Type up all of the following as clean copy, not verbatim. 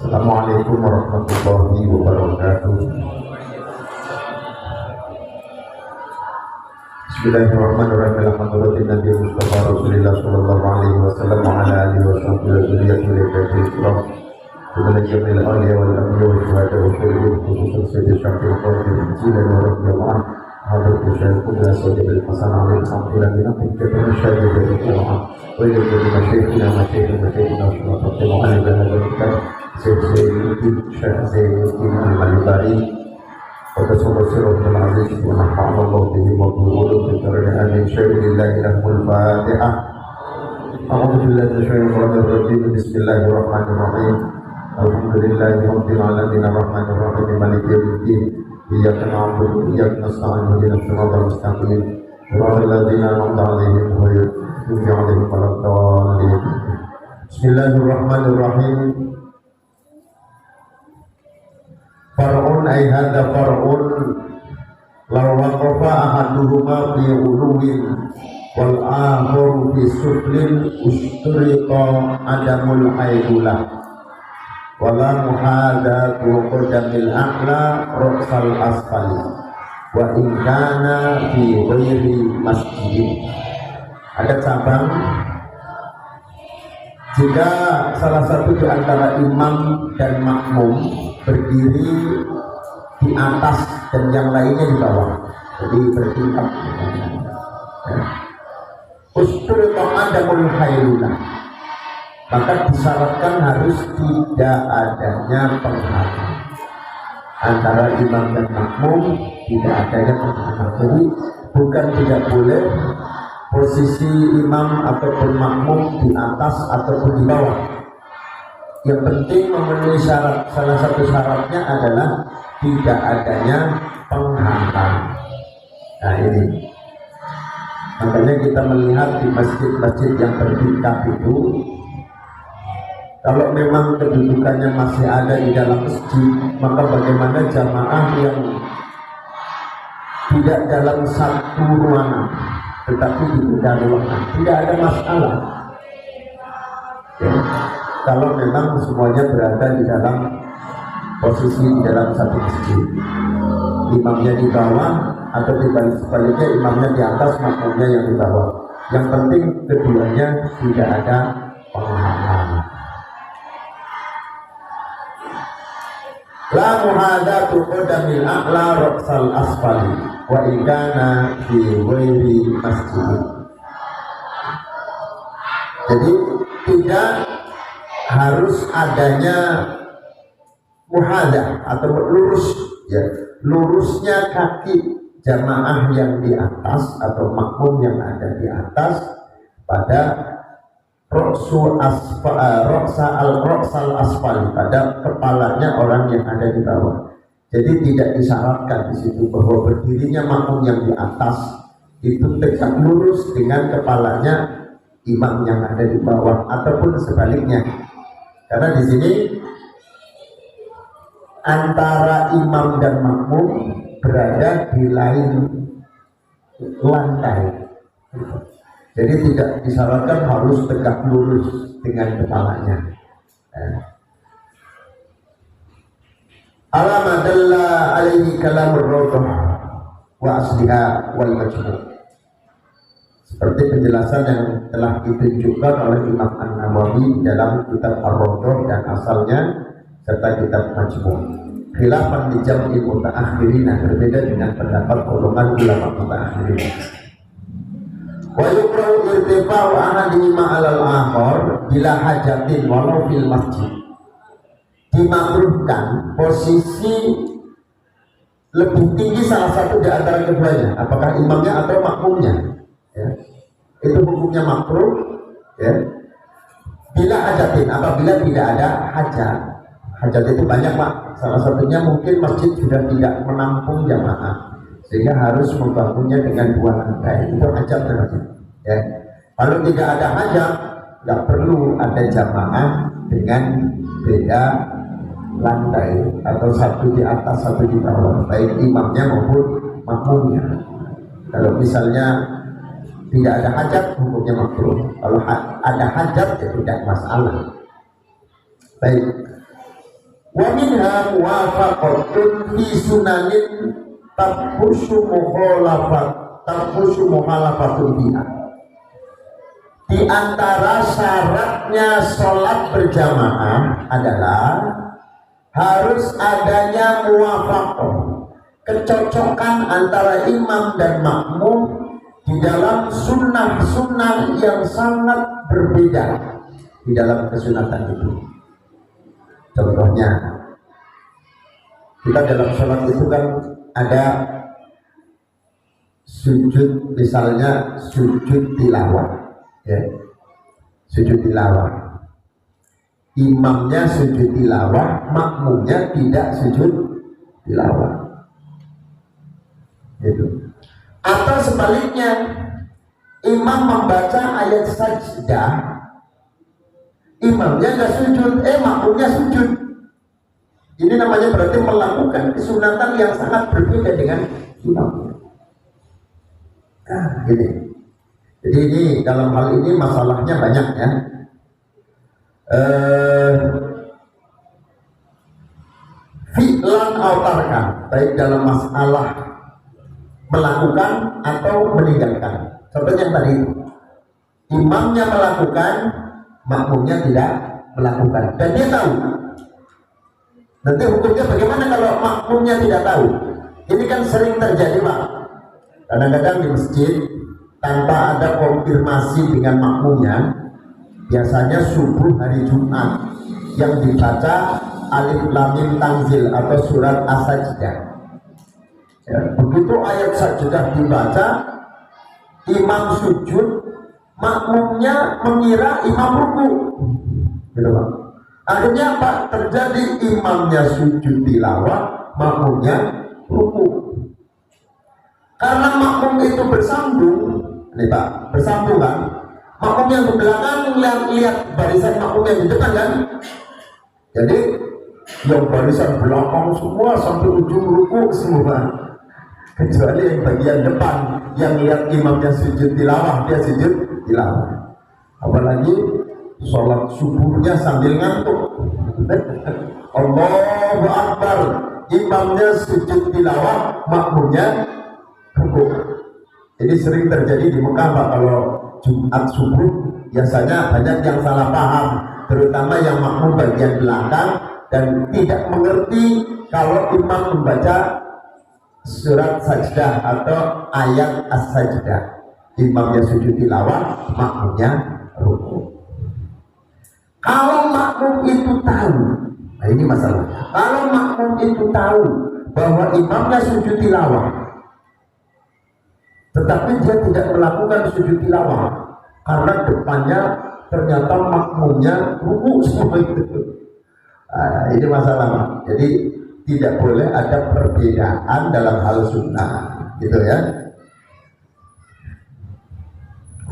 Assalamualaikum warahmatullahi wabarakatuh. Bismillahirrahmanirrahim. Alhamdulillah Nabi Mustafa Rasulullah sallallahu alaihi wasallam wa ala alihi wa sahbihi wa dzurriyyatihi al-kiram. Kemudian jamil awliya wal anbiya wa syuhada wa syuhada khususan sayyidina Syafii al-Qadir Jilani wa radhiyallahu anhu. Hadir Syekh Qudra Sayyidil Hasan alaihi alhamdulillah bina fikir syekh dari Quran. Wa ila jami'a syekhina masyayikhina wa fatimah al-bahadika Syekh Zainuddin al-Malibari وتصور سيرة العزيز ونفعنا الله به وبه بكرم آمين شيء لله له الفاتحة. أعوذ بالله من الشيطان الرجيم بسم الله الرحمن الرحيم الحمد لله رب العالمين الرحمن الرحيم مالك يوم الدين إياك نعبد وإياك نستعين اهدنا الصراط المستقيم صراط الذين أنعمت عليهم غير المغضوب عليهم ولا الضالين. بسم الله الرحمن الرحيم. Far'un ay hadha far'un law waqafa ahaduhuma fi uluwin wal akharu fi suflin usturita adamul haidulah wala muhadatu qadamil a'la ra'sal asfali wa in kana fi ghairi masjid. Ada cabang jika salah satu di antara imam dan makmum berdiri di atas dan yang lainnya di bawah, jadi bertingkat. Ustur adamul hailulah, maka disyaratkan harus tidak adanya penghalang antara imam dan makmum, tidak adanya penghalang. Jadi bukan tidak boleh posisi imam ataupun makmum di atas ataupun di bawah. Yang penting memenuhi syarat, salah satu syaratnya adalah tidak adanya penghalang. Nah ini, makanya kita melihat di masjid-masjid yang bertingkat itu, kalau memang kedudukannya masih ada di dalam masjid, maka bagaimana jamaah yang tidak dalam satu ruangan tetapi di beda ruangan, tidak ada masalah ya. Kalau memang semuanya berada di dalam posisi di dalam satu masjid, imamnya di bawah atau sebaliknya imamnya di atas, makmumnya yang di bawah. Yang penting keduanya tidak ada penghalang. La muhadatu qadamil a'la ra'sal asfali wa in kana fi ghairi masjid. Jadi tidak harus adanya muhadah atau lurus ya, lurusnya kaki jamaah yang di atas atau makmum yang ada di atas pada roksal asfali, pada kepalanya orang yang ada di bawah. Jadi tidak disyaratkan di situ bahwa berdirinya makmum yang di atas itu tegak lurus dengan kepalanya imam yang ada di bawah ataupun sebaliknya. Karena di sini antara imam dan makmum berada di lain lantai, jadi tidak disyaratkan harus tegak lurus dengan kepalanya. Alamadalla alaihi kalamur rawdah wa asliha wal majmu'. Seperti penjelasan yang telah ditunjukkan oleh Imam An-Nawawi dalam kitab Ar-Rawdah dan asalnya serta kitab Majmu'. Khilafan di jam'i muta'akhirin, berbeda dengan pendapat golongan ulama muta'akhirin. Wa yukrahu irtifa'u ahadihima 'alal akhar bila hajatin walau fil masjid. Dimakruhkan posisi lebih tinggi salah satu di antara keduanya, apakah imamnya atau makmumnya. Ya, itu hukumnya makruh ya. Bila hajatin, apabila tidak ada hajat. Hajat itu banyak Pak, salah satunya mungkin masjid sudah tidak menampung jamaah sehingga harus membangunnya dengan 2 lantai, itu hajat namanya ya. Kalau tidak ada hajat, nggak perlu ada jamaah dengan beda lantai atau satu di atas satu di bawah, baik imamnya maupun makmumnya. Kalau misalnya tidak ada hajat, hukumnya makruh. Kalau ada hajat, ya tidak masalah. Baik. Wa minha muwafaqatun fi sunanin tabushu muhalafatun biha. Di antara syaratnya sholat berjamaah adalah harus adanya muwafaqah, kecocokan antara imam dan makmum di dalam sunnah-sunnah yang sangat berbeda di dalam kesunatan itu. Contohnya, kita dalam sholat itu kan ada sujud, misalnya sujud tilawah, ya, sujud tilawah. Imamnya sujud tilawah, makmumnya tidak sujud tilawah. Gitu. Atau sebaliknya, imam membaca ayat sajdah, imamnya nggak sujud, makmumnya sujud. Ini namanya berarti melakukan kesunatan yang sangat berbeda dengan imamnya. Nah, gini. Jadi ini dalam hal ini masalahnya banyak ya. Fi'lan autarkan, baik dalam masalah melakukan atau meninggalkan. Contohnya yang tadi, imamnya melakukan, makmumnya tidak melakukan, dan dia tahu. Nanti hukumnya bagaimana kalau makmumnya tidak tahu? Ini kan sering terjadi, Pak. Kadang-kadang di masjid tanpa ada konfirmasi dengan makmumnya, biasanya subuh hari Jumat yang dibaca Alif Lam Mim Tanzil atau surat As-Sajdah. Ya, begitu ayat sajdah dibaca, imam sujud, makmumnya mengira imam ruku, gitu Pak. Akhirnya apa? Terjadi imamnya sujud tilawah, makmumnya ruku. Karena makmum itu bersambung, nih Pak, bersambung kan? Makmum yang di belakang lihat barisan makmum yang di depan kan? Jadi yang barisan belakang semua sampai ujung ruku semua, kecuali yang bagian depan yang lihat imamnya sujud tilawah, dia sujud tilawah. Apalagi sholat subuhnya sambil ngantuk. Allahu Akbar, imamnya sujud tilawah, makmumnya ruku. Ini sering terjadi di Mekah Pak. Kalau Jumat subuh biasanya banyak yang salah paham, terutama yang makmum bagian belakang dan tidak mengerti kalau imam membaca surat sajdah atau ayat as-sajdah. Imamnya sujud tilawah, makmumnya ruku. Kalau makmum itu tahu, nah ini masalah. Kalau makmum itu tahu bahwa imamnya sujud tilawah, tetapi dia tidak melakukan sujud tilawah karena depannya ternyata makmumnya ruku semua itu. Nah, ini masalah, Pak. Jadi tidak boleh ada perbedaan dalam hal sunnah, gitu ya.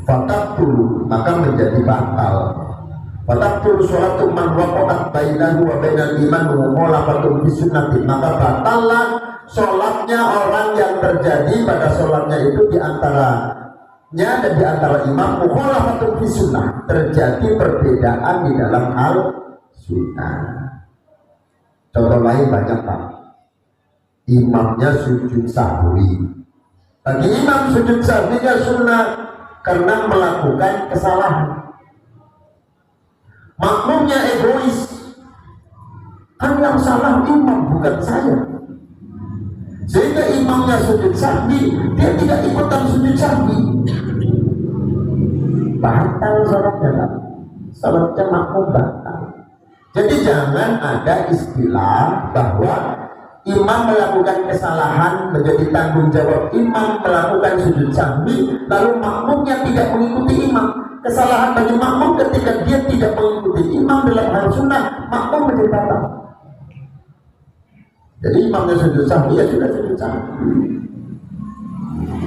Fatabtul, maka menjadi batal. Fatabtul sholatu man waqa'at bainahu wa bainal iman mukhalafatun fi sunnati, maka batallah sholatnya orang yang terjadi pada sholatnya itu di antaranya dan di antara imam mukhalafatun fi sunnah, terjadi perbedaan di dalam hal sunnah. Contoh lain banyak Pak. Imamnya sujud sahwi. Bagi imam sujud sahwinya sunnah karena melakukan kesalahan. Makmumnya egois, kan yang salah imam bukan saya. Sehingga imamnya sujud sahwi, dia tidak ikutan sujud sahwi. Batal salatnya Pak. Salatnya makmum batal. Jadi jangan ada istilah bahwa imam melakukan kesalahan menjadi tanggung jawab imam melakukan sujud sahwi, lalu makmumnya tidak mengikuti imam. Kesalahan bagi makmum ketika dia tidak mengikuti imam dalam hal sunnah, makmum menjadi batal. Jadi imamnya sujud sahwi, ya sudah sujud sahwi.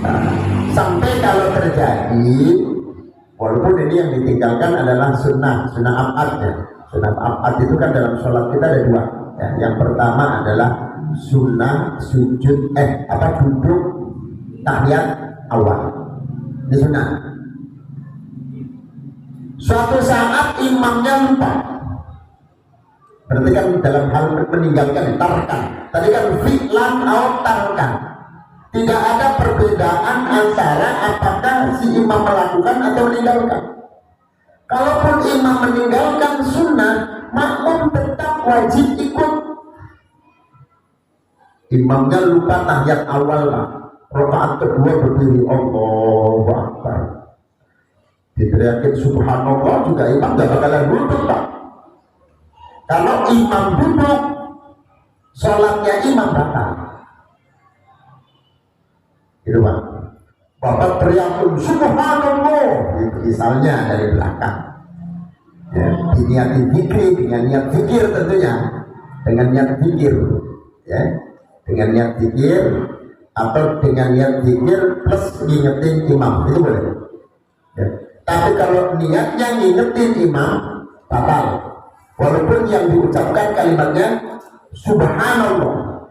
Nah, sampai kalau terjadi, walaupun ini yang ditinggalkan adalah sunnah abadnya. Sunnah abad itu kan dalam sholat kita ada dua. Ya, yang pertama adalah sunnah sujud duduk tahiyat awal. Ini sunnah. Suatu saat imamnya lupa, Berarti kan dalam hal meninggalkan tarkan. Tadi kan fi'lan atau tarkan. Tidak ada perbedaan antara apakah si imam melakukan atau meninggalkan. Kalaupun imam meninggalkan sunnah, makmum tetap wajib ikut. Imamnya lupa tahiyat awal lah, rakaat kedua berdiri Allahu Akbar, diteriakin subhanallah juga imam gak bakalan duduk Pak. Kalau imam duduk, sholatnya imam batal. Gitu Pak. Bapak teriakin subhanallah, misalnya dari belakang. Ya, diniatin zikir, dengan niat zikir tentunya, dengan niat zikir, ya, dengan niat zikir atau dengan niat zikir plus ngingetin imam, itu boleh. Ya. Tapi kalau niatnya ngingetin imam, batal. Walaupun yang diucapkan kalimatnya subhanallah.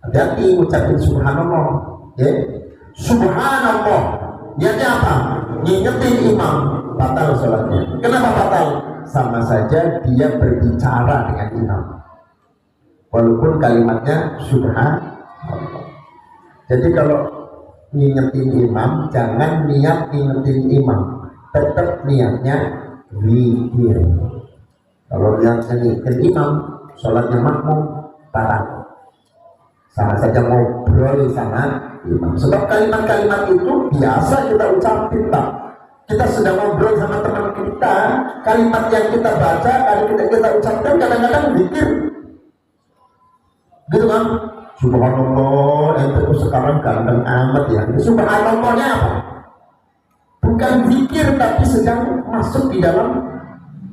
Hati-hati ucapin subhanallah, ya. Subhanallah, niatnya apa? Ngingetin imam, batal sholatnya. Kenapa batal? Sama saja dia berbicara dengan imam, walaupun kalimatnya subhanallah. Jadi kalau ngingetin imam, jangan niat ngingetin imam, tetap niatnya zikir. Kalau niatnya ngingetin imam, sholatnya makmum, batal. Sama saja ngobrol sama imam. Sebab kalimat-kalimat itu biasa kita ucapin Pak. Kita sedang ngobrol sama teman kita, kalimat yang kita baca, kita ucapkan kadang-kadang zikir. Gitu kan? Subhanallah, itu sekarang ganteng amat ya. Subhanallahnya apa? Bukan zikir tapi sedang masuk di dalam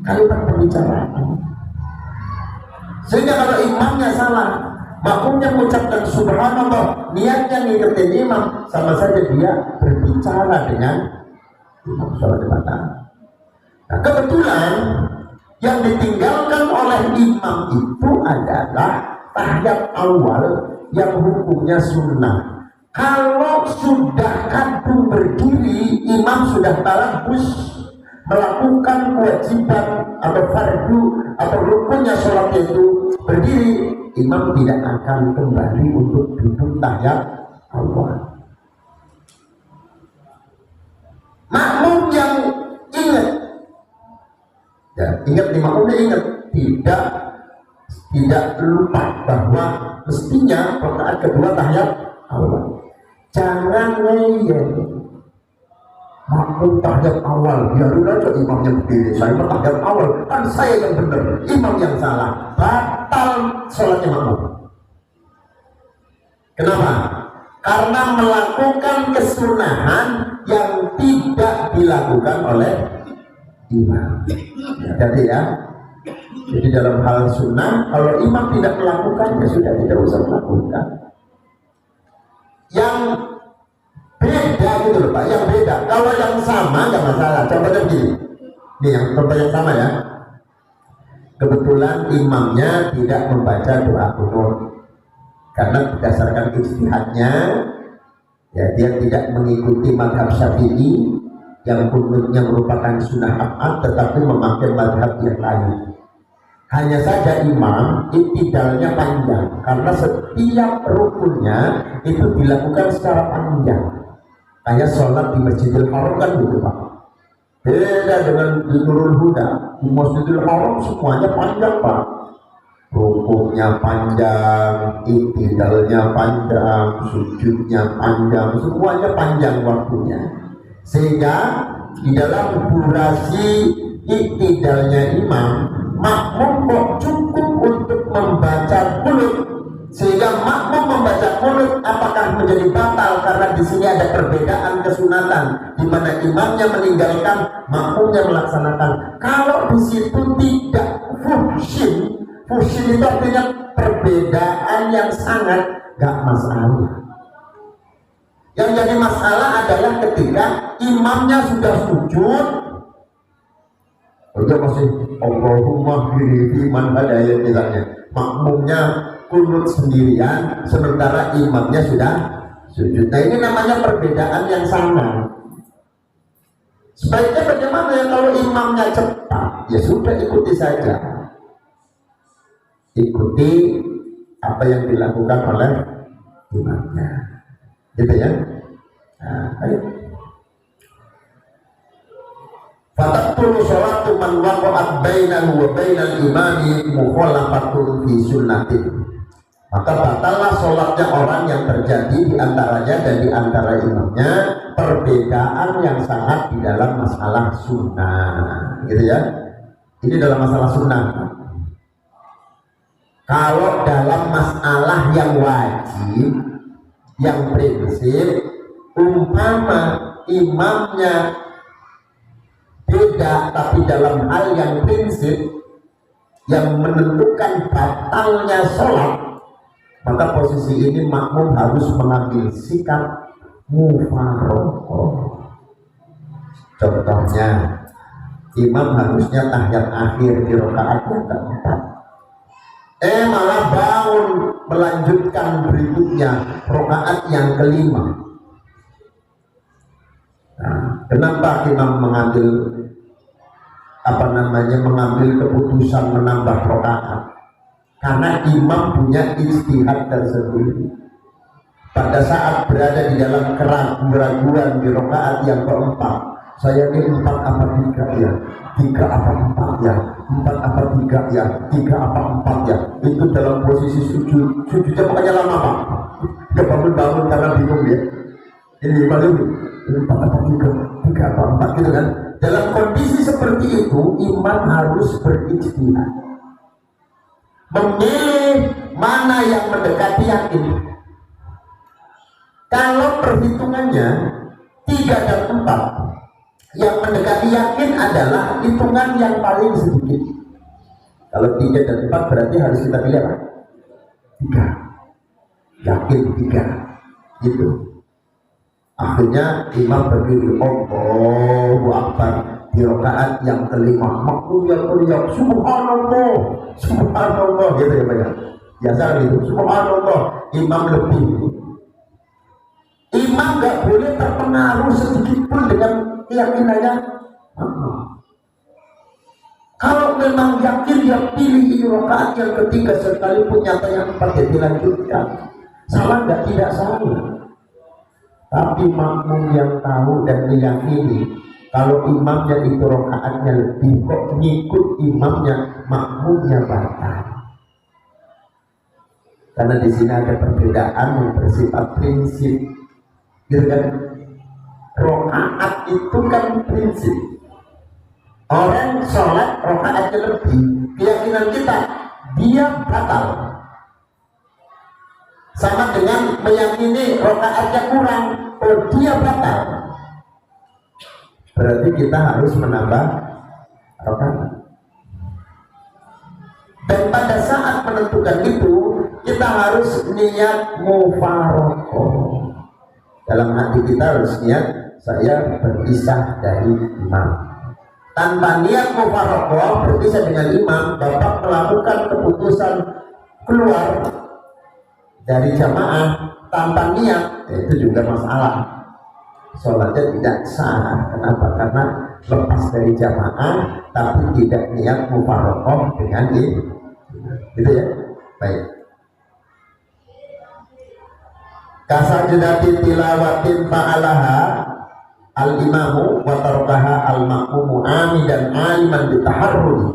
kalimat pembicaraan. Sehingga kalau imamnya salah, makmumnya mengucapkan subhanallah, niatnya ngikutin imam, sama saja dia berbicara dengan imam, sholat batal. Nah kebetulan yang ditinggalkan oleh imam itu adalah tahiyat awal yang hukumnya sunnah. Kalau sudah kadung berdiri, imam sudah talabus melakukan kewajiban atau fardu atau rukunnya sholat itu berdiri, imam tidak akan kembali untuk duduk tahiyat awal. Makmum yang ingat, ya ingat nih, makmumnya ingat, tidak lupa bahwa mestinya rakaat kedua tahiyat awal. Jangan ngeyel. Makmum tahiyat awal, biarin aja imamnya berdiri, saya tahiyat awal, kan saya yang benar, imam yang salah, batal sholatnya makmum. Kenapa? Karena melakukan kesunahan yang tidak dilakukan oleh imam. Jadi ya, jadi dalam hal sunnah, kalau imam tidak melakukan, ya sudah tidak usah melakukan. Yang beda gitu loh Pak, yang beda. Kalau yang sama nggak masalah. Contohnya begini, ini yang contoh yang sama ya. Kebetulan imamnya tidak membaca doa kunut karena berdasarkan ijtihadnya, ya dia tidak mengikuti mazhab Syafi'i yang kunutnya merupakan sunnah abad, tetapi memakai mazhab yang lain. Hanya saja imam iktidalnya panjang karena setiap rukunnya itu dilakukan secara panjang. Kayak sholat di Masjidil Haram kan gitu Pak. Beda dengan di Nurul Huda. Di Masjidil Haram semuanya panjang Pak. Rukunnya panjang, iktidalnya panjang, sujudnya panjang, semuanya panjang waktunya. Sehingga di dalam durasi iktidalnya imam, makmum kok cukup untuk membaca qunut, sehingga makmum membaca qunut apakah menjadi batal karena di sini ada perbedaan kesunatan di mana imamnya meninggalkan, makmumnya melaksanakan. Kalau di situ tidak fuhsyin itu artinya perbedaan yang sangat gak masalah. Yang jadi masalah adalah ketika imamnya sudah sujud, udah masih Allahumma biri man hadayat misalnya, makmumnya kunut sendirian sementara imamnya sudah sujud. Nah ini namanya perbedaan yang sama. Sebaiknya bagaimana ya kalau imamnya cepat, ya sudah ikuti saja. ikuti apa yang dilakukan oleh imamnya, gitu ya. Nah, ayo. Fatabtulu sholatu man waqa'at bainahu wa bainal imami mukhalafatun fi sunnatin. Maka batallah sholatnya orang yang terjadi di antaranya dan di antara imamnya perbedaan yang sangat di dalam masalah sunnah, gitu ya. Ini dalam masalah sunnah. Kalau dalam masalah yang wajib, yang prinsip, umpama imamnya beda tapi dalam hal yang prinsip yang menentukan batalnya sholat, maka posisi ini makmum harus mengambil sikap mufaroqah. Contohnya, imam harusnya tahiyat akhir di rakaat yang keempat, malah bangun melanjutkan berikutnya rakaat yang kelima. Nah, kenapa imam mengambil mengambil keputusan menambah rakaat? Karena imam punya ijtihad tersendiri. Pada saat berada di dalam keraguan di rakaat yang keempat, saya ini 4 apa 3 ya, 3 apa 4 ya, 4 apa 3 ya, 3 apa 4 ya. Itu dalam posisi sujud, sujudnya makanya lama Pak. Dia bangun-bangun karena bingung ya. Ini baru 4 apa 3, 3 apa 4 gitu kan. Dalam kondisi seperti itu, imam harus berijtihad, memilih mana yang mendekati yakin. Kalau perhitungannya 3 dan 4, yang mendekati yakin adalah hitungan yang paling sedikit. Kalau 3 dan 4 berarti harus kita pilih apa? 3. Yakin 3. Gitu. Akhirnya imam berdiri, Allahu Akbar, di rakaat yang kelima. Makmum yang teriak, Subhanallah, Subhanallah, gitu ya Pak ya. Biasa gitu, Subhanallah. Imam lebih. Imam gak boleh terpengaruh sedikit pun dengan keyakinannya. Kalau memang yakin dia pilih rakaat yang ketiga sekalipun nyata yang 4 dia dilanjutkan. Salah nggak? Tidak salah. Tapi makmum yang tahu dan meyakini kalau imamnya itu rakaatnya lebih, kok ngikut imamnya, makmumnya batal. Karena di sini ada perbedaan yang bersifat prinsip, gitu kan? Rakaat itu kan prinsip. Orang sholat rakaatnya lebih, keyakinan kita dia batal. Sama dengan meyakini rakaatnya kurang, oh dia batal. Berarti kita harus menambah rakaat. Dan pada saat menentukan itu, kita harus niat mufaroqah. Dalam hati kita harus niat, saya berpisah dari imam. Tanpa niat mufaroqah, berpisah dengan imam, Bapak melakukan keputusan keluar dari jamaah tanpa niat, itu juga masalah. Sholatnya tidak sah. Kenapa? Karena lepas dari jamaah tapi tidak niat mufaroqah dengan itu, gitu ya. Baik. Kasajudati tilawatin fa'alaha al-imamu wa tarkaha al-ma'mumu amidan aliman bitaharruri.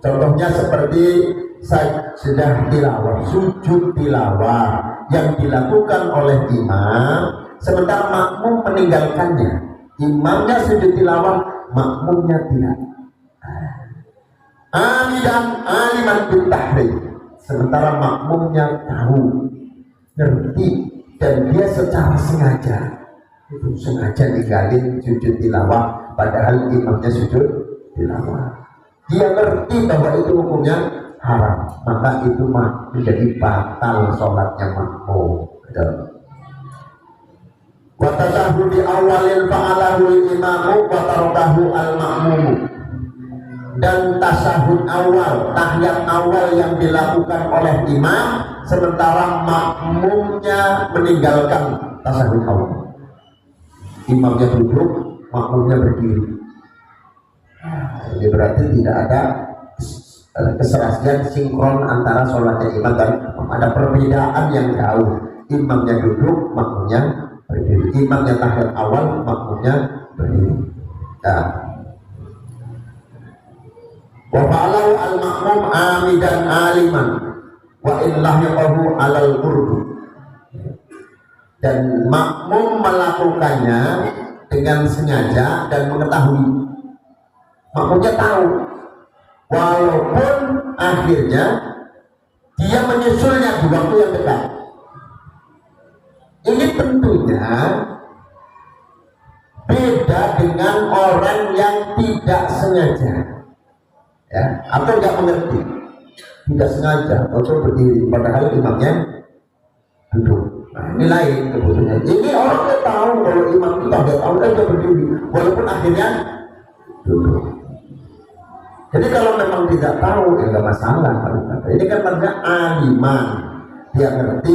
Contohnya seperti sajdah tilawah, sujud tilawah yang dilakukan oleh imam sementara makmum meninggalkannya. Imamnya sujud tilawah, makmumnya tidak. Amidan aliman bitahrim, sementara makmumnya tahu, ngerti, dan dia secara sengaja ninggalin sujud tilawah padahal imamnya sujud tilawah. Dia ngerti bahwa itu hukumnya haram, maka itu menjadi batal sholatnya makmum. Wa tasahhudi awalil fa'alahu imamu wa tarakahu al-ma'mum. Dan tasahud awal, tahiyat awal yang dilakukan oleh imam sementara makmumnya meninggalkan tasahud awal. Imamnya duduk, makmumnya berdiri. Ini berarti tidak ada keserasian sinkron antara sholatnya imam dan ada perbedaan yang jauh. Imamnya duduk, makmumnya berdiri. Imamnya tahiyat awal, makmumnya berdiri. Nah. Wa fa'alahu al-makmum amidan aliman wa illah yaqahu alal qurbu. Dan makmum melakukannya dengan sengaja dan mengetahui. Makmumnya tahu, walaupun akhirnya dia menyusulnya di waktu yang dekat. Ini tentunya beda dengan orang yang tidak sengaja, ya, atau tidak mengerti, tidak sengaja atau berdiri padahal imamnya duduk. Nah, ini lain kebutuhannya. Ini orangnya tahu kalau imam itu tidak tahu, dia berdiri walaupun akhirnya duduk. Jadi kalau memang tidak tahu ya nggak masalah. Ini kan maksudnya aliman, dia ngerti,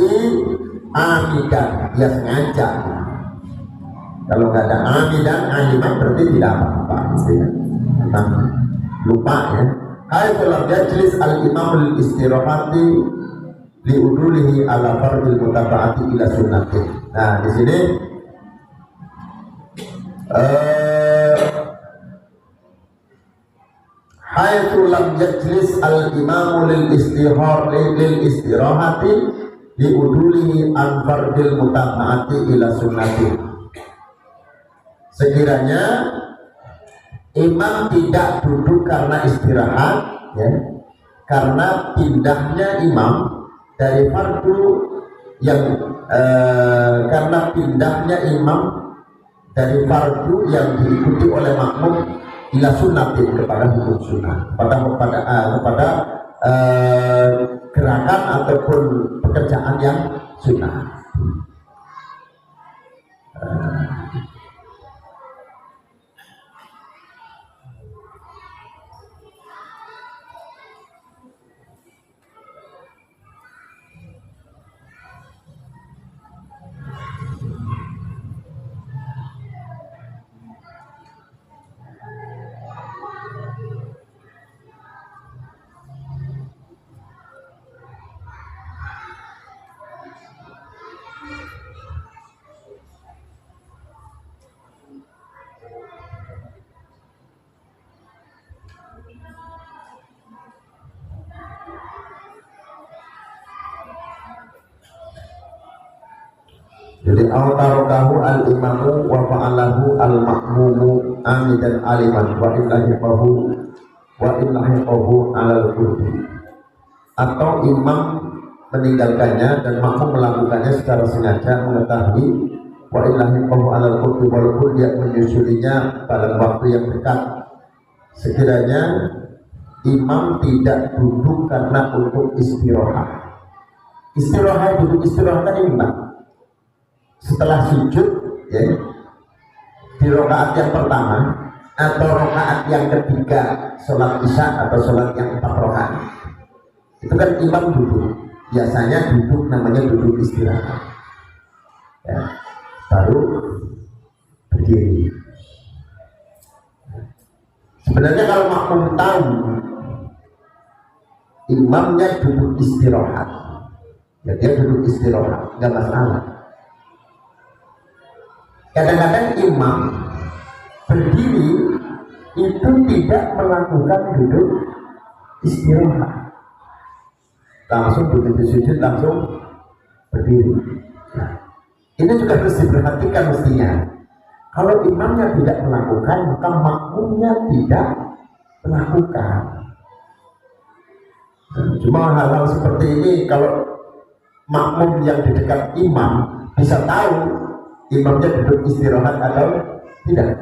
amidan, dia sengaja. Kalau nggak ada amidan, aliman berarti tidak apa-apa, tentang lupa ya. Haitsulam yajlis al-imam al-istirahati liudulihi ala fardil mutaba'ati ila sunnati. Nah di sini haitsu lam yajlis al-imamu lil istirahati liudulihi an fardil mutaba'ati ila sunnati. Sekiranya imam tidak duduk karena istirahat, ya, karena pindahnya imam dari fardu yang karena pindahnya imam dari fardu yang diikuti oleh makmum ila sunnatin kepada hukum sunnah, kepada gerakan ataupun pekerjaan yang sunnah. Jadi autarokahu al-imamu wa fa'alahu al-makmumu amidan aliman wa illahiqahu alal qurbi. Atau imam meninggalkannya dan makmum melakukannya secara sengaja mengetahui wa illahiqahu alal qurbi, walaupun dia menyusulinya pada waktu yang dekat. Sekiranya imam tidak duduk karena untuk istirahat. Istirahat, duduk istirahat kan ini Pak. Setelah sujud ya, di rakaat yang pertama atau rakaat yang ketiga sholat isya atau sholat yang 4 rakaat, itu kan imam duduk. Biasanya duduk namanya duduk istirahat ya, baru berdiri. Sebenarnya kalau makmum tahu imamnya duduk istirahat, ya dia duduk istirahat, nggak masalah. Kadang-kadang imam berdiri itu tidak melakukan duduk istirahat, langsung begitu sujud langsung berdiri. Nah, ini juga harus diperhatikan mestinya. Kalau imamnya tidak melakukan, maka makmumnya tidak melakukan. Cuma hal-hal seperti ini kalau makmum yang di dekat imam bisa tahu imamnya duduk istirahat atau tidak.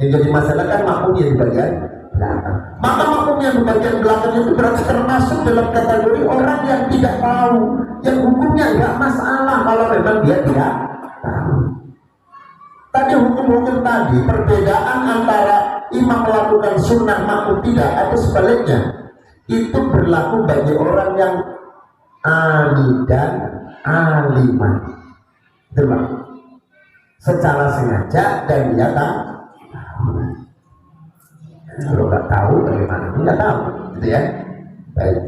Yang jadi masalah kan makmumnya di bagian belakang. Maka makmumnya di bagian belakang itu berarti termasuk dalam kategori orang yang tidak tahu, yang hukumnya nggak masalah kalau memang dia tidak tahu. Tadi hukum-hukum tadi, perbedaan antara imam melakukan sunnah makmum tidak atau sebaliknya, itu berlaku bagi orang yang ali dan aliman. Betul, secara sengaja dan dia tahu. Kalau nggak tahu bagaimana? Nggak tahu, gitu ya. Baik.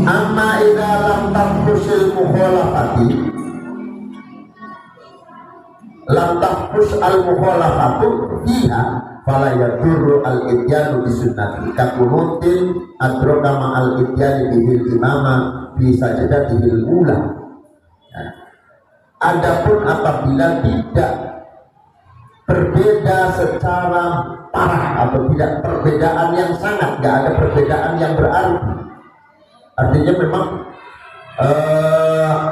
Amma idza lam tahfusil mukhalafati, lam tahfus al mukhalafatu fiha fala yadurru al ityanu bi sunnati kakunutin adroka ma al ityani bihil imama fi sajadatihil ula. Adapun apabila tidak berbeda secara parah atau tidak perbedaan yang sangat, nggak ada perbedaan yang berarti, artinya memang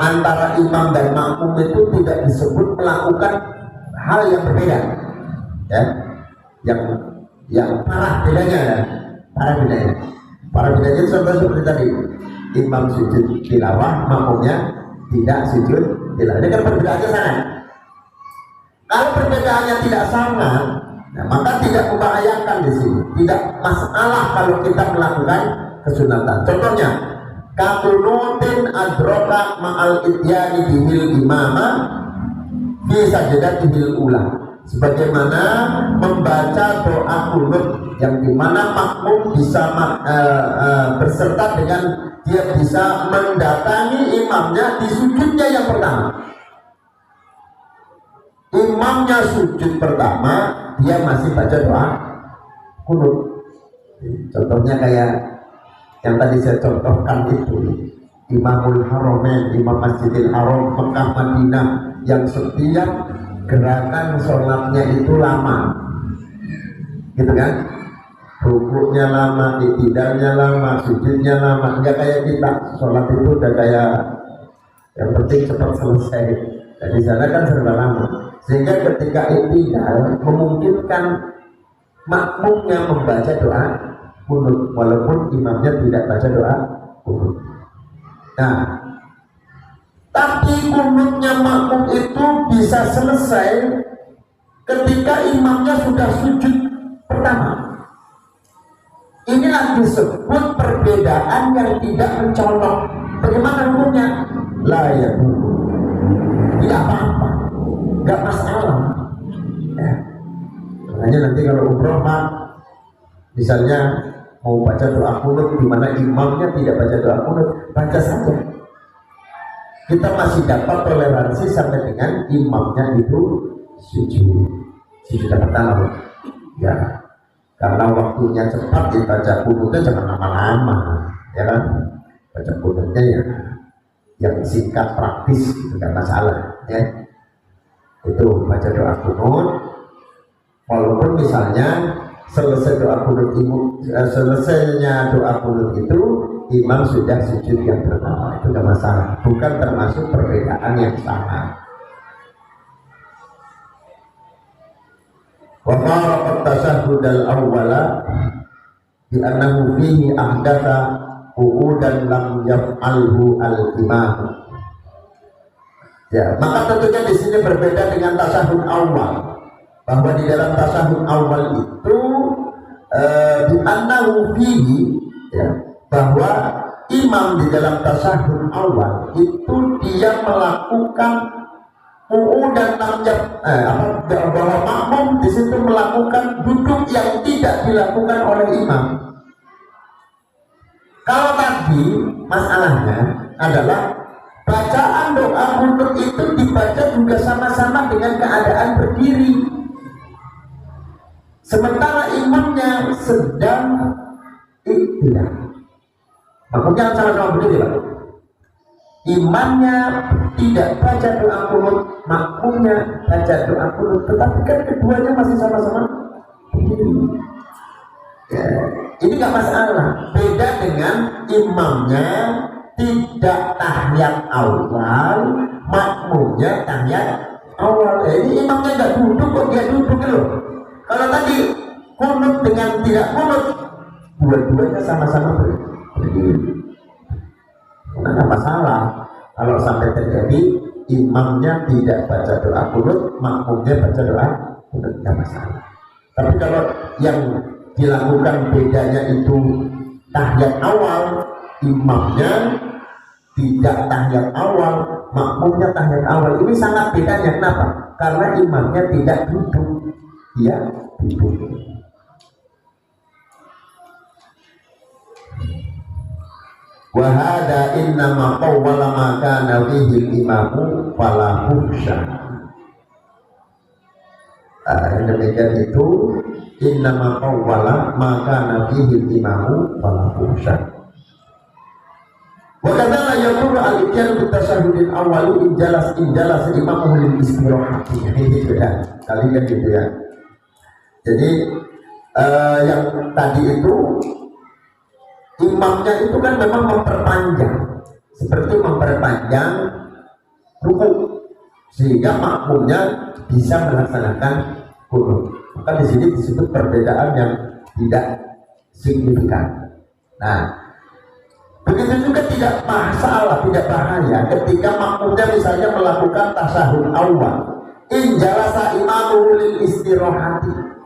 antara imam dan makmum itu tidak disebut melakukan hal yang berbeda, ya, yang parah bedanya, ya. Parah bedanya seperti tadi, imam sujud tilawah, makmumnya tidak sujud tilawah. Ini kan perbedaannya sangat. Kalau perbedaannya tidak sama, nah, maka tidak membahayakan di sini, tidak masalah kalau kita melakukan kesunatan. Contohnya, kakunutin adroka ma'al ityani bihil imama fi sajadatihil ula, sebagaimana membaca doa kunut yang dimana makmum bisa berserta dengan dia bisa mendatangi imamnya di sujudnya yang pertama. Imamnya sujud pertama, dia masih baca doa kunut. Contohnya kayak yang tadi saya contohkan itu, Imamul Haramain, Imam Masjidil Haram Mekah Madinah, yang setiap gerakan sholatnya itu lama, gitu kan? Rukuknya lama, iktidalnya lama, sujudnya lama. Enggak kayak kita, sholat itu udah kayak yang penting cepat selesai. Dan di sana kan serba lama, sehingga ketika iktidal memungkinkan makmumnya membaca doa kunut walaupun imamnya tidak baca doa kunut. Nah, tapi kunutnya makmum itu bisa selesai ketika imamnya sudah sujud pertama. Inilah disebut perbedaan yang tidak mencolok. Bagaimana hukumnya? Layak, tidak apa-apa, nggak masalah. Ya. Makanya nanti kalau umroh, misalnya mau baca doa kunut di mana imamnya tidak baca doa kunut, baca saja. Kita masih dapat toleransi sampai dengan imamnya itu sujud pertama, ya. Karena waktunya cepat, dibaca kunutnya jangan lama-lama, ya kan? Baca kunutnya ya yang singkat, praktis, itu kan masalah, ya. Itu baca doa kunut, walaupun misalnya selesai doa kunut selesainya doa kunut itu imam sudah sujud yang pertama, itu tidak masalah, bukan termasuk perbedaan yang sangat. Wa faraqat tashahhud al-awwala bi annahu fihi ahdatha qu'udan lam yaf'alhu al-imam. Ya, maka tentunya di sini berbeda dengan tasyahud awal, bahwa di dalam tasyahud awal itu di annahu fihi, ya, bahwa imam di dalam tasyahud awal itu dia melakukan dan bahwa makmum di situ melakukan duduk yang tidak dilakukan oleh imam. Kalau tadi masalahnya adalah bacaan doa kunut itu dibaca juga sama-sama dengan keadaan berdiri, sementara imamnya sedang iktidal. Makmumnya sama-sama berdiri, Pak. Imamnya tidak baca doa kunut, makmumnya baca doa kunut, tetapi kan keduanya masih sama-sama berdiri. Ya, ini nggak masalah. Beda dengan imamnya tidak tahiyat awal, makmumnya tahiyat awal. Ini imamnya nggak duduk kok dia duduk loh. Kalau tadi kunut dengan tidak kunut, dua-duanya sama-sama berdiri. Nggak masalah kalau sampai terjadi imamnya tidak baca doa kunut, makmumnya baca doa kunut, nggak masalah. Tapi kalau yang dilakukan bedanya itu tahiyat awal, imamnya tidak tahiyat awal, makmumnya tahiyat awal, ini sangat bedanya. Kenapa? Karena imamnya tidak duduk, dia duduk. Wa hada innama qawwala ma kana fihi imamu fala husya. Demikian itu innama qawwala ma kana fihi imamu fala husya. Wa kadzalika yaqulu al-ityan bi tasyahhudil awwal in jalas imamu lil istirahah. Ini beda. Kali kan gitu ya. Jadi yang tadi itu imamnya itu kan memang memperpanjang, seperti memperpanjang ruku sehingga makmumnya bisa melaksanakan qunut. Maka di sini disebut perbedaan yang tidak signifikan. Nah, begitu juga tidak masalah, tidak bahaya ketika makmumnya misalnya melakukan tasyahud awal, in jalasa imamu lil istirahati.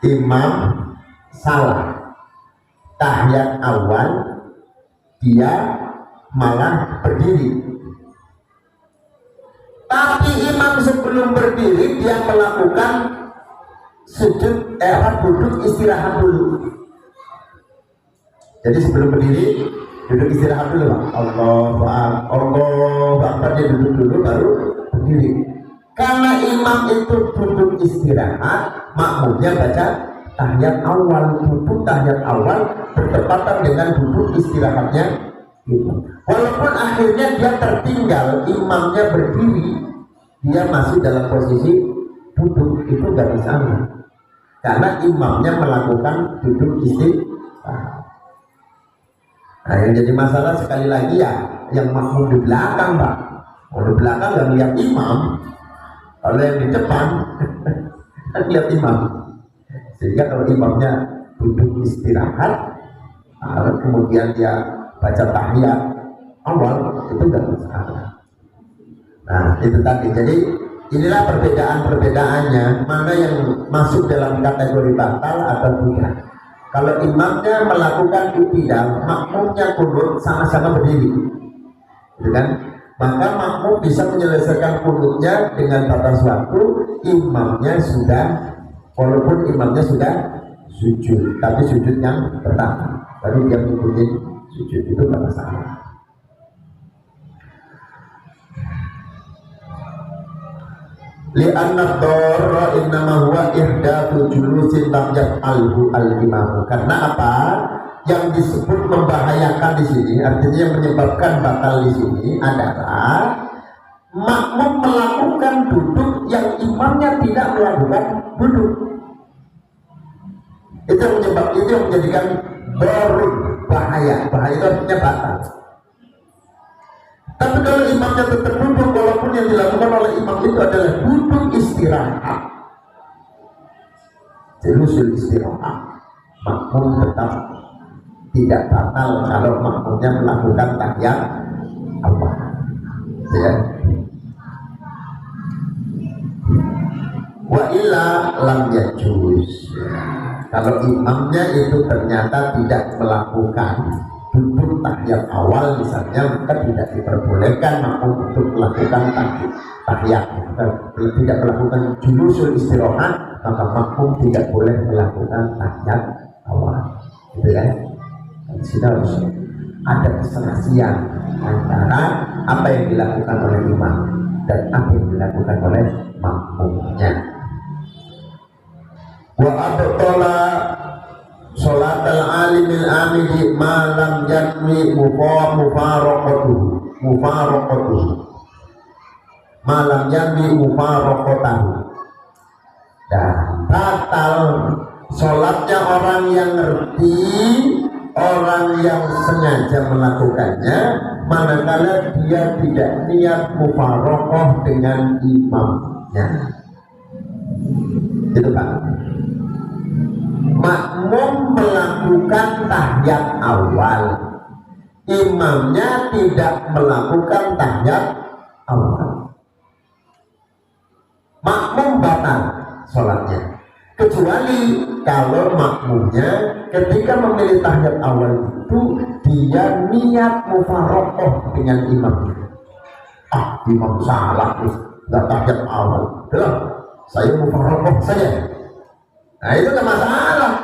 Imam salah tahiyat awal, dia malah berdiri. Tapi imam sebelum berdiri dia melakukan sujud duduk istirahat dulu. Jadi sebelum berdiri duduk istirahat dulu, Allahu Akbar, dia duduk dulu baru berdiri. Karena imam itu duduk istirahat, makmumnya baca tahiyat awal. Duduk tahiyat awal bertepatan dengan duduk istirahatnya imam. Walaupun akhirnya dia tertinggal, imamnya berdiri, dia masih dalam posisi duduk, itu gak bisa, karena imamnya melakukan duduk istirahat. Nah, yang jadi masalah sekali lagi ya, yang makmum di belakang, Pak. Kalau di belakang nggak lihat imam, kalau yang di depan lihat imam. Sehingga kalau imamnya duduk istirahat, kemudian dia baca tahiyat awal, itu nggak masalah. Nah, itu tadi. Jadi inilah perbedaan-perbedaannya, mana yang masuk dalam kategori batal atau tidak. Kalau imamnya melakukan i'tidal, makmumnya qunut, sama-sama berdiri, gitu kan? Maka makmum bisa menyelesaikan qunutnya dengan batas waktu. Imamnya sudah, walaupun imamnya sudah sujud, tapi sujud yang pertama, baru dia mengikuti sujud, itu nggak masalah. Li'anna dharra innama huwa ihdatsu julusin lam yaf'alhu al-imam. Karena apa? Yang disebut membahayakan di sini, artinya yang menyebabkan batal di sini adalah makmum melakukan duduk yang imamnya tidak melakukan duduk. Itu yang menjadikan dharur, bahaya. Bahaya itu artinya batal. Tapi kalau imamnya tetap duduk, walaupun yang dilakukan oleh imam itu adalah duduk istirahat, julusul istirahat, makmum tetap tidak batal kalau makmumnya melakukan tahiyat awal. Ya. Wa illa lam yajuz. Kalau imamnya itu ternyata tidak melakukan duduk tahiyat awal misalnya, maka tidak diperbolehkan makmum untuk melakukan tahiyat, tidak melakukan julusul istirahat, maka makmum tidak boleh melakukan tahiyat awal, gitu ya. Di sini harus ada keserasian antara apa yang dilakukan oleh imam dan apa yang dilakukan oleh makmumnya. Wa abtala sholat al-alimil amidi malam yanwi mufaraqatuhu malam yanwi mufaraqatahu. Dan batal sholatnya orang yang ngerti, orang yang sengaja melakukannya, manakala dia tidak niat mufaraqah dengan imamnya. Itu Pak. Makmum melakukan tahiyat awal, imamnya tidak melakukan tahiyat awal, makmum batal sholatnya, kecuali kalau makmumnya ketika memilih tahiyat awal itu dia niat mufaraqah dengan imamnya. Imam salah nih, nggak tahiyat awal, saya mufaraqah saja. Nah, itu nggak masalah.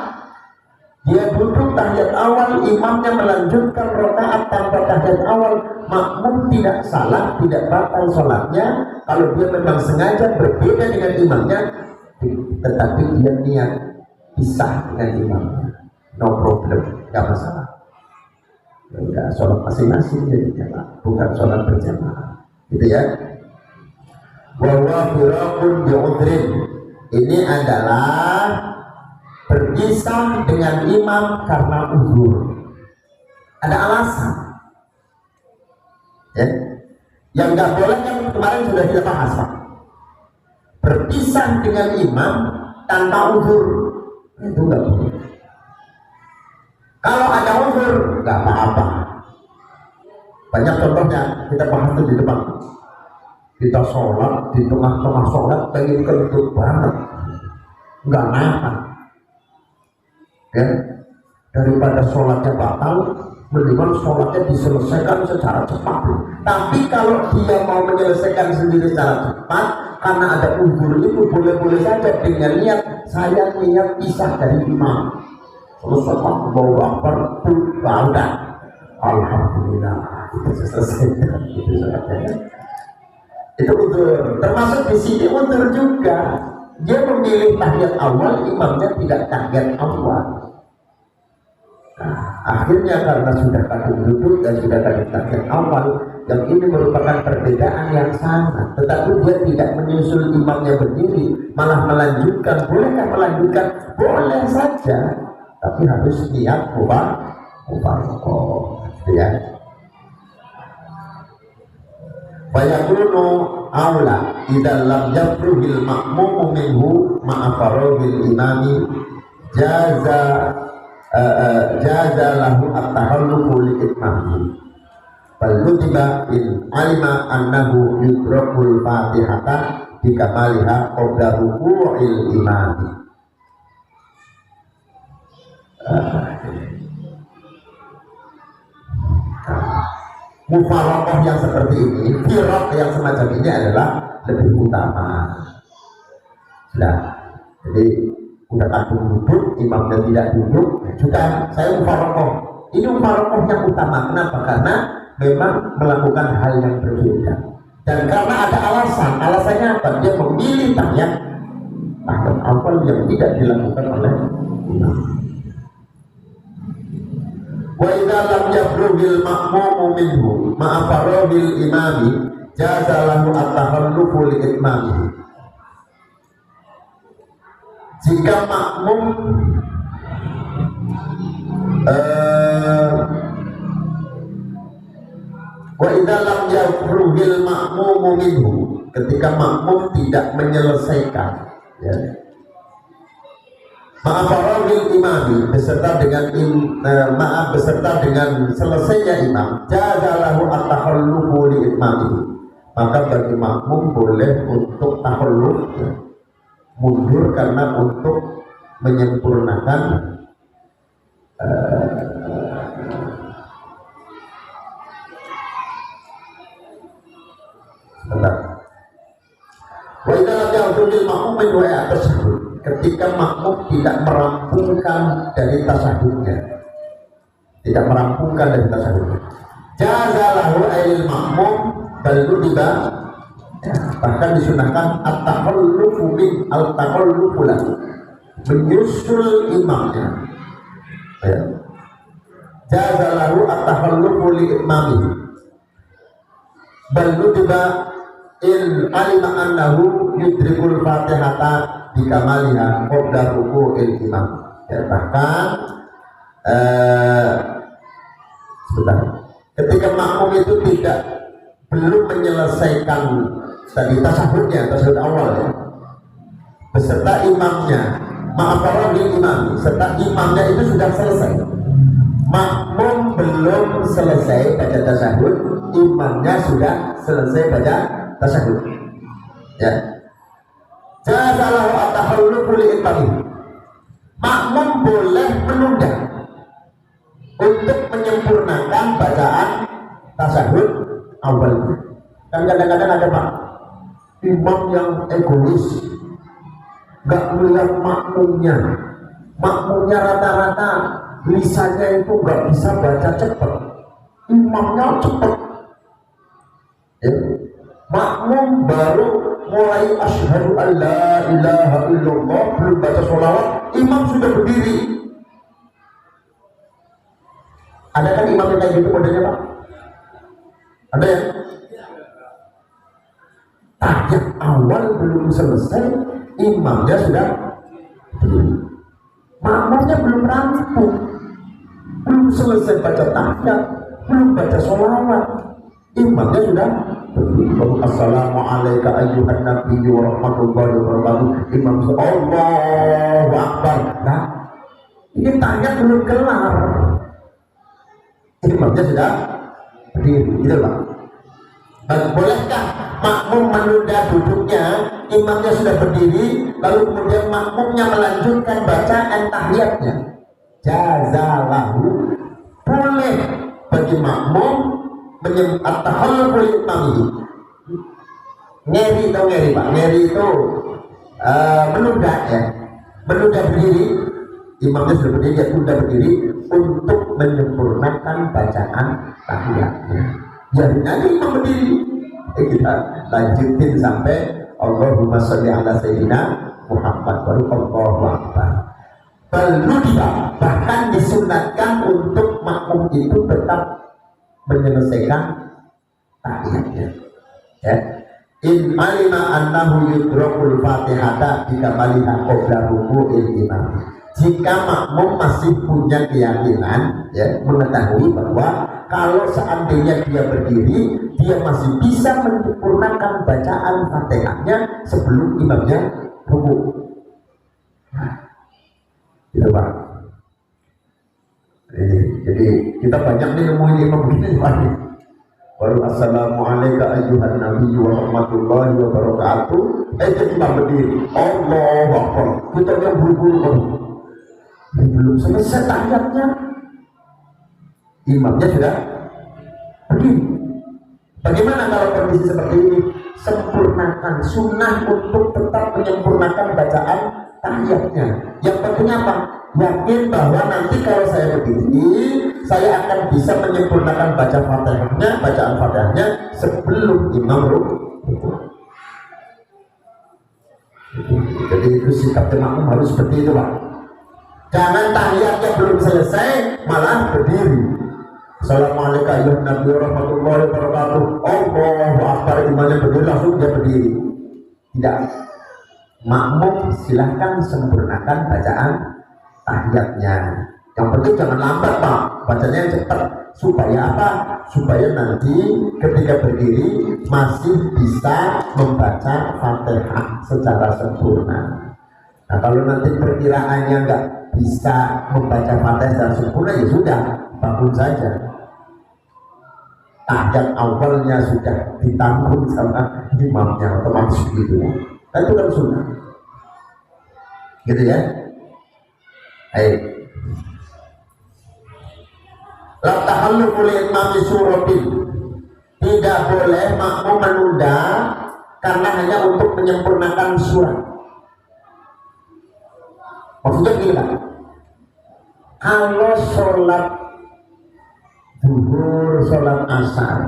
Dia duduk tahiyat awal, imamnya melanjutkan rakaat tanpa tahiyat awal, makmum tidak salah, tidak batal sholatnya. Kalau dia memang sengaja berbeda dengan imamnya, tetapi dia niat pisah dengan imamnya, no problem, nggak masalah. Enggak, sholat masing-masing jadinya, bukan sholat berjamaah, gitu ya. Bahwa firaqun bi'udrin, ini adalah berpisah dengan imam karena uzur, ada alasan ya. Yang nggak boleh kan kemarin sudah kita bahas, Pak. Berpisah dengan imam tanpa uzur itu nggak boleh. Kalau ada uzur nggak apa-apa. Banyak contohnya kita bahas itu di depan. Kita sholat di tengah-tengah sholat pengen kentut banget, nggak nahan. Ya, daripada sholatnya batal, mendingan sholatnya diselesaikan secara cepat. Tapi kalau dia mau menyelesaikan sendiri secara cepat, karena ada uzur itu boleh-boleh saja dengan niat saya niat pisah dari imam. Selesai Allahu Akbar, udah, alhamdulillah itu selesai. Itu saja. Itu uzur. Termasuk di sini uzur juga. Dia memilih tahiyat awal, imamnya tidak tahiyat awal. Nah, akhirnya karena sudah kadung duduk dan sudah kadung tahiyat awal, yang ini merupakan perbedaan yang sangat. Tetapi dia tidak menyusul imamnya berdiri, malah melanjutkan. Bolehkah melanjutkan? Boleh saja, tapi harus niat mubarakah, ya. Fayakunu awla idza lam yafruhil ma'mumu minhu ma'afarahil imami jaza lahu at-tahalluqu li itmamihi bal nutiba in alima annahu yudrakul fatihata bikamaliha qabla ruku'il imami. Mufaraqah yang seperti ini, firaq yang semacam ini adalah lebih utama. Nah, jadi udah kadung duduk, imamnya tidak duduk, sudah saya mufaraqah. Ini mufaraqah yang utama. Kenapa? Karena memang melakukan hal yang berbeda. Dan karena ada alasan, alasannya apa? Dia memilih tahiyat awal yang tidak dilakukan oleh imam. Wa idza lam yafruhil ma'mumu minhu ma'afarahil imami jaza lahu at-tahalluqu li itmamihi. Jika makmum wa idza lam yafruhil ma'mumu minhu, ketika makmum tidak menyelesaikan, ya, ma'afarahil imami beserta dengan selesainya imam, jazalahu at-tahalluqu li itmamihi, maka bagi makmum boleh untuk tahalluk, ya, mundur karena untuk menyempurnakan wa idza lam yafruhil ma'mum min wa tasahhud, ketika makmum tidak merampungkan dari tasahudnya, jazalahu ail makmum balu tiba, bahkan disunahkan at-tahalluqu min al-tahalluqu lahu, menyusul imamnya, ya. Jazalahu at-tahalluqu li imamihi balu tiba in alima annahu yudrikul fatihata bikamaliha qabla ruku'il imam, ya. Bahkan sebentar, ketika makmum itu belum menyelesaikan tadi tasahudnya, tasahud awal, ya, beserta imamnya, ma'afarahil imam, serta imamnya itu sudah selesai, makmum belum selesai baca tasahud, imamnya sudah selesai baca tasahud, ya. Jazalahu at-tahalluqu li itmamihi, makmum boleh menunda untuk menyempurnakan bacaan tasahud awalnya. Kan kadang-kadang ada, Pak, imam yang egois, nggak melihat makmumnya, makmumnya rata-rata lisannya itu nggak bisa baca cepat, imamnya cepat. Ya. Makmum baru mulai asyhadu an la ilaha illallah, belum baca sholawat, imam sudah berdiri. Ada kan imam yang kayak gitu modelnya Pak? Ada ya? Tahiyat awal belum selesai, imamnya sudah berdiri. Makmumnya belum rampung, belum selesai baca tahiyat, belum baca sholawat, imamnya sudah berdiri. Assalamualaikum ayyuhan nabiyyu wa rahmatullahi wa barakatuh. Imam Allahu Akbar. Nah, ini tahiyat belum kelar, imamnya sudah berdiri, gitu Pak. Dan bolehkah makmum menunda duduknya, imamnya sudah berdiri, lalu kemudian makmumnya melanjutkan bacaan tahiyatnya? Jazalahu, boleh bagi makmum at-tahallul imami. Ngeri atau ngeri Pak? Ngeri itu menunda ya, menunda berdiri, imamnya sudah berdiri, dia tunda berdiri untuk menyempurnakan bacaan tahiyatnya. Jadi nanti imam berdiri, kita lanjutin sampai Allahumma sholli ala sayyidina Muhammad baru Allahu Akbar. Bahkan disunatkan untuk makmum itu tetap menyelesaikan tahiyatnya. Ya. In alima annahu yudrakul fatihata jika maliha qabla ruku'il imam. Jika makmum masih punya keyakinan, ya, mengetahui bahwa kalau seandainya dia berdiri, dia masih bisa menyempurnakan bacaan Fatihahnya sebelum imamnya ruku. Nah, gitu Pak. Jadi kita banyak nih nemuin imam begini Pak. Baru assalamualaikum ayyuhan nabiyyu wa rahmatullahi wa barakatuh. Jadi imam berdiri, Allahu Akbar. Kita yang buru-buru. Belum selesai tahiyatnya, imamnya sudah berdiri. Bagaimana kalau kondisi seperti ini? Sempurnakan sunnah untuk tetap menyempurnakan bacaan tahiyatnya. Yang penting apa? Yakin bahwa nanti kalau saya berdiri, saya akan bisa menyempurnakan bacaan fatihahnya sebelum imam ruku. Jadi itu sikap makmum harus seperti itu Pak. Jangan tahiyatnya belum selesai malah berdiri. Assalamualaikum warahmatullahi wabarakatuh. Allahu Akbar, imamnya berdiri langsung dia berdiri. Tidak. Makmum silahkan sempurnakan bacaan tahiyatnya. Yang penting jangan lambat Pak, bacanya yang cepat. Supaya apa? Supaya nanti ketika berdiri masih bisa membaca Fatihah secara sempurna. Nah kalau nanti perkiraannya enggak bisa membaca Fatihah secara sempurna, ya sudah, bangun saja. Tahiyat awalnya sudah ditanggung sama imamnya, otomatis gitu. Nah, itu kan sunnah. Gitu ya. Baik. La tahalluqu li imami suratin. Tidak boleh makmum menunda karena hanya untuk menyempurnakan surat. Maksudnya gini Pak, kalau sholat zuhur, sholat asar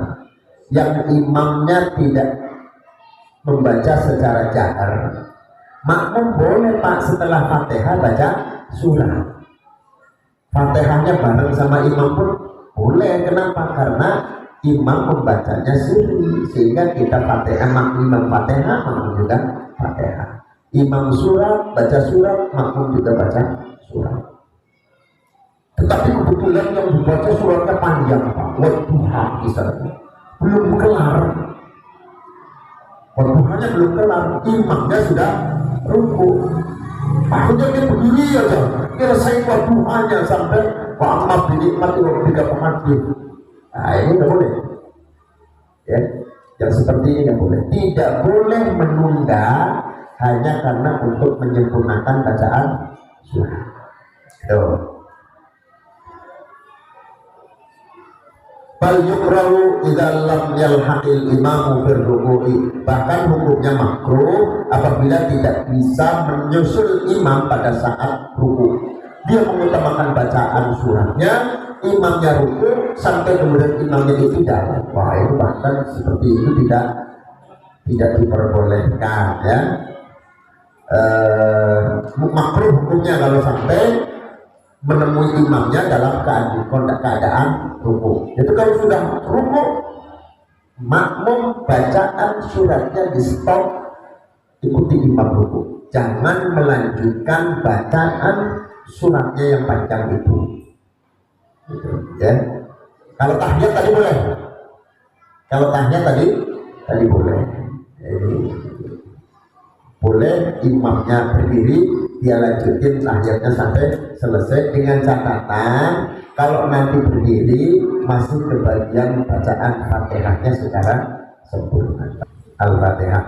yang imamnya tidak membaca secara jahar, makmum boleh Pak setelah Fatihah baca surat. Fatihahnya bareng sama imam pun boleh. Kenapa? Karena imam membacanya sendiri, sehingga kita Fatihah, imam Fatihah, makmum juga Fatihah. Imam surat, baca surat, makmum juga baca surat. Tetapi kebetulan yang dibaca suratnya panjang Pak, wadduha misalnya, belum kelar. Wadduhanya belum kelar, imamnya sudah ruku. Akhirnya dia berdiri aja, selesai wadduhanya sampai wa'amma binikmati rabbika fahaddith. Nah ini nggak boleh. Ya, yang seperti ini nggak boleh. Tidak boleh menunda hanya karena untuk menyempurnakan bacaan surat. Bal yukrahu idza lam yalhaqil imamu fil ruku'i. Bahkan hukumnya makruh apabila tidak bisa menyusul imam pada saat ruku. dia mengutamakan bacaan suratnya, imamnya ruku sampai kemudian imamnya tidak. Wah, itu bahkan seperti itu tidak diperbolehkan ya. Makruh hukumnya kalau sampai menemui imamnya dalam keadaan ruku. Itu kalau sudah ruku, makmum bacaan suratnya di stop, ikuti imam ruku. Jangan melanjutkan bacaan suratnya yang panjang itu. Gitu, ya. Kalau tahiyat tadi boleh. Kalau tahiyat tadi boleh. Jadi, boleh imamnya berdiri, dia lanjutin tahiyatnya sampai selesai dengan catatan kalau nanti berdiri masih kebagian bacaan Fatihahnya secara sempurna. Al-Fatihah.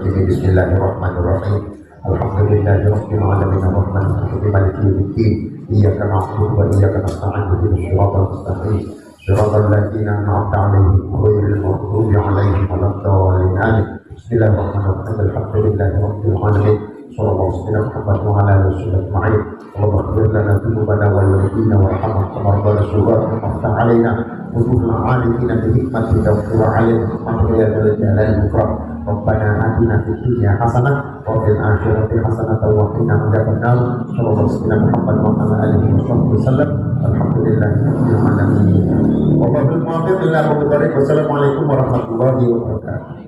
Bismillahirrahmanirrahim. Alhamdulillahirabbil alamin arrahmanirrahim maliki yaumiddin. Iyyaka na'budu wa iyyaka nasta'in ihdinas siratal mustaqim. Siratal ladzina an'amta 'alaihim ghairil maghdubi 'alaihim waladdallin. Amin. Bismillahirrahmanirrahim. Alhamdulillahirabbil alamin. Sallallahu alaihi Muhammad wa ala alihi ajma'in. Allahumma ighfir lana dhunubana wal walidina warhamna kama rabbana shighara waftah 'alaina wujuhal 'arifina bi hikmatika wa qur 'alaina ya dzal jalali wal ikram. Rabbana atina fid dunya hasanah wa fil akhirati hasanah wa qina adzabannar. Sallallahu alaihi Muhammad wa ala alihi wasallam. Alhamdulillahirabbil alamin. Wallahul muwaffiq ila aqwamit thoriq. Wassalamualaikum warahmatullahi wabarakatuh.